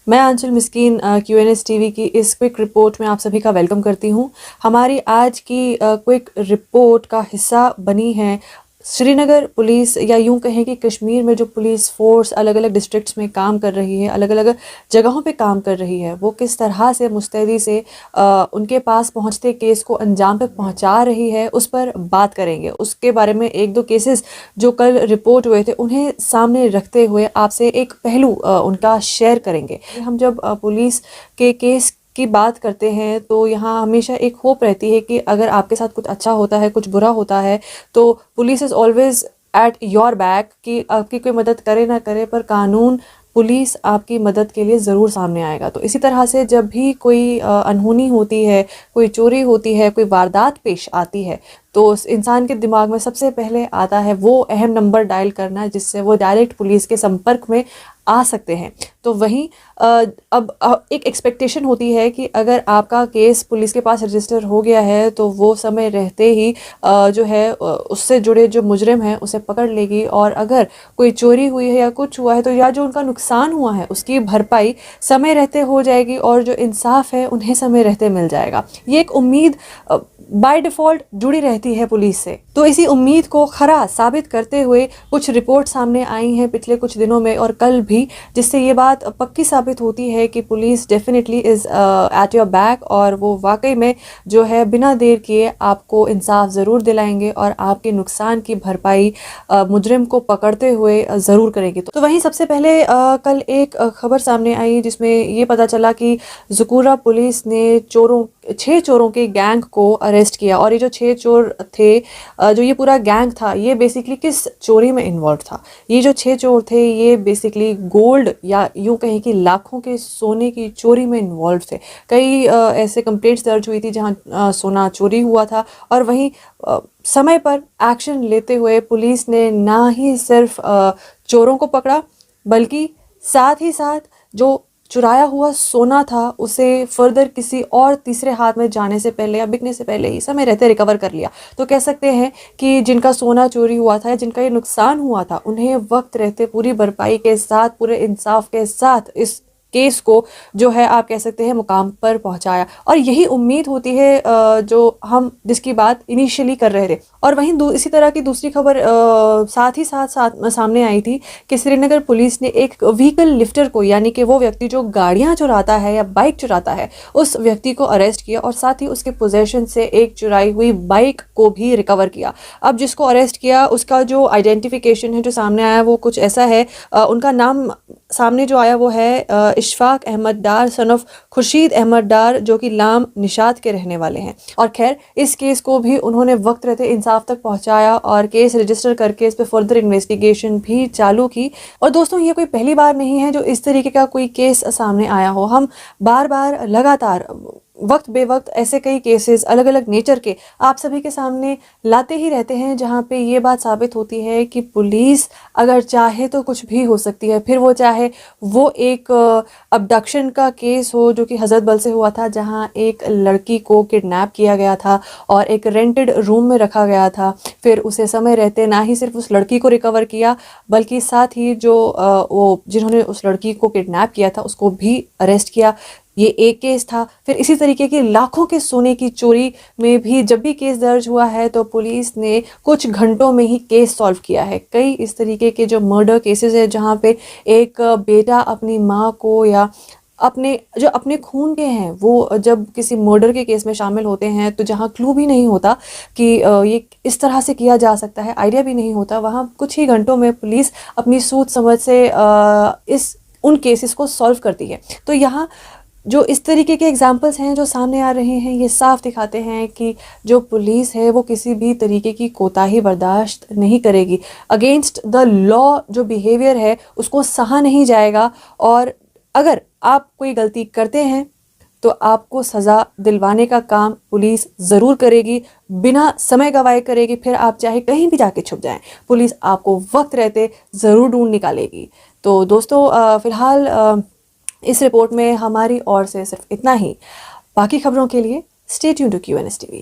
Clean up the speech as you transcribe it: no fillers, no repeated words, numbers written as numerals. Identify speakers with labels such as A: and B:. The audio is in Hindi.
A: मैं आंचल मिस्कीन QNS टीवी की इस क्विक रिपोर्ट में आप सभी का वेलकम करती हूं। हमारी आज की क्विक रिपोर्ट का हिस्सा बनी है श्रीनगर पुलिस, या यूं कहें कि कश्मीर में जो पुलिस फोर्स अलग अलग डिस्ट्रिक्ट्स में काम कर रही है, अलग अलग जगहों पे काम कर रही है, वो किस तरह से मुस्तैदी से उनके पास पहुंचते केस को अंजाम तक पहुंचा रही है, उस पर बात करेंगे। उसके बारे में एक दो केसेस जो कल रिपोर्ट हुए थे उन्हें सामने रखते हुए आपसे एक पहलू उनका शेयर करेंगे। हम जब पुलिस के केस की बात करते हैं तो यहाँ हमेशा एक होप रहती है कि अगर आपके साथ कुछ अच्छा होता है, कुछ बुरा होता है, तो police is always at your back, कि आपकी कोई मदद करे ना करे पर कानून, पुलिस आपकी मदद के लिए ज़रूर सामने आएगा। तो इसी तरह से जब भी कोई अनहोनी होती है, कोई चोरी होती है, कोई वारदात पेश आती है, तो उस इंसान के दिमाग में सबसे पहले आता है वो अहम नंबर डायल करना जिससे वो डायरेक्ट पुलिस के संपर्क में आ सकते हैं। तो वहीं अब एक एक्सपेक्टेशन होती है कि अगर आपका केस पुलिस के पास रजिस्टर हो गया है तो वो समय रहते ही जो है उससे जुड़े जो मुजरिम हैं उसे पकड़ लेगी, और अगर कोई चोरी हुई है या कुछ हुआ है तो या जो उनका नुकसान हुआ है उसकी भरपाई समय रहते हो जाएगी, और जो इंसाफ है उन्हें समय रहते मिल जाएगा। ये एक उम्मीद बाय डिफ़ॉल्ट जुड़ी रहती है पुलिस से। तो इसी उम्मीद को खरा साबित करते हुए कुछ रिपोर्ट सामने आई हैं पिछले कुछ दिनों में और कल भी, जिससे ये बात पक्की साबित होती है कि police definitely is at your back, और वो वाकई में जो है बिना देर किए आपको इंसाफ ज़रूर दिलाएंगे और आपके नुकसान की भरपाई मुजरिम को पकड़ते हुए ज़रूर करेंगे। तो वहीं सबसे पहले कल एक खबर सामने आई जिसमें ये पता चला कि ज़ुकूरा पुलिस ने 6 चोरों के गैंग को अरेस्ट किया। और ये जो 6 चोर थे, जो ये पूरा गैंग था, ये बेसिकली किस चोरी में इन्वॉल्व था? ये जो 6 चोर थे ये बेसिकली गोल्ड, या यूं कहें कि लाखों के सोने की चोरी में इन्वॉल्व थे। कई ऐसे कंप्लेंट्स दर्ज हुई थी जहां सोना चोरी हुआ था, और वहीं समय पर एक्शन लेते हुए पुलिस ने ना ही सिर्फ चोरों को पकड़ा, बल्कि साथ ही साथ जो चुराया हुआ सोना था उसे फर्दर किसी और तीसरे हाथ में जाने से पहले या बिकने से पहले ही समय रहते रिकवर कर लिया। तो कह सकते हैं कि जिनका सोना चोरी हुआ था या जिनका ये नुकसान हुआ था उन्हें वक्त रहते पूरी भरपाई के साथ, पूरे इंसाफ के साथ इस केस को जो है आप कह सकते हैं मुकाम पर पहुंचाया। और यही उम्मीद होती है जो हम जिसकी बात इनिशियली कर रहे थे। और वहीं इसी तरह की दूसरी खबर साथ ही साथ सामने आई थी कि श्रीनगर पुलिस ने एक व्हीकल लिफ्टर को, यानी कि वो व्यक्ति जो गाड़ियां चुराता है या बाइक चुराता है, उस व्यक्ति को अरेस्ट किया, और साथ ही उसके पोजेशन से एक चुराई हुई बाइक को भी रिकवर किया। अब जिसको अरेस्ट किया उसका जो आइडेंटिफिकेशन है जो सामने आया वो कुछ ऐसा है, उनका नाम सामने जो आया वो है इशफाक अहमद डार सन ऑफ खुर्शीद अहमद डार, जो कि लाम निशात के रहने वाले हैं। और खैर इस केस को भी उन्होंने वक्त रहते इंसाफ तक पहुंचाया और केस रजिस्टर करके इस पे फर्दर इन्वेस्टिगेशन भी चालू की। और दोस्तों ये कोई पहली बार नहीं है जो इस तरीके का कोई केस सामने आया हो। हम बार बार लगातार वक्त बेवक्त ऐसे कई केसेस अलग अलग नेचर के आप सभी के सामने लाते ही रहते हैं, जहां पे ये बात साबित होती है कि पुलिस अगर चाहे तो कुछ भी हो सकती है। फिर वो चाहे वो एक अबडक्शन का केस हो जो कि हजरत बल से हुआ था, जहां एक लड़की को किडनैप किया गया था और एक रेंटेड रूम में रखा गया था। फिर उसे समय रहते ना ही सिर्फ उस लड़की को रिकवर किया, बल्कि साथ ही जो वो जिन्होंने उस लड़की को किडनैप किया था उसको भी अरेस्ट किया। ये एक केस था। फिर इसी तरीके की लाखों के सोने की चोरी में भी जब भी केस दर्ज हुआ है तो पुलिस ने कुछ घंटों में ही केस सॉल्व किया है। कई इस तरीके के जो मर्डर केसेस है जहाँ पे एक बेटा अपनी माँ को या अपने खून के हैं वो जब किसी मर्डर के केस में शामिल होते हैं, तो जहाँ क्लू भी नहीं होता कि ये इस तरह से किया जा सकता है, आइडिया भी नहीं होता, वहाँ कुछ ही घंटों में पुलिस अपनी सूझ समझ से उन केसेस को सॉल्व करती है। तो यहाँ जो इस तरीके के एग्जाम्पल्स हैं जो सामने आ रहे हैं, ये साफ दिखाते हैं कि जो पुलिस है वो किसी भी तरीके की कोताही बर्दाश्त नहीं करेगी। अगेंस्ट द लॉ जो बिहेवियर है उसको सहा नहीं जाएगा, और अगर आप कोई गलती करते हैं तो आपको सज़ा दिलवाने का काम पुलिस ज़रूर करेगी, बिना समय गवाए करेगी। फिर आप चाहे कहीं भी जाके छुप जाएं, पुलिस आपको वक्त रहते ज़रूर ढूंढ निकालेगी। तो दोस्तों फ़िलहाल इस रिपोर्ट में हमारी ओर से सिर्फ इतना ही। बाकी खबरों के लिए stay tuned to QNS TV।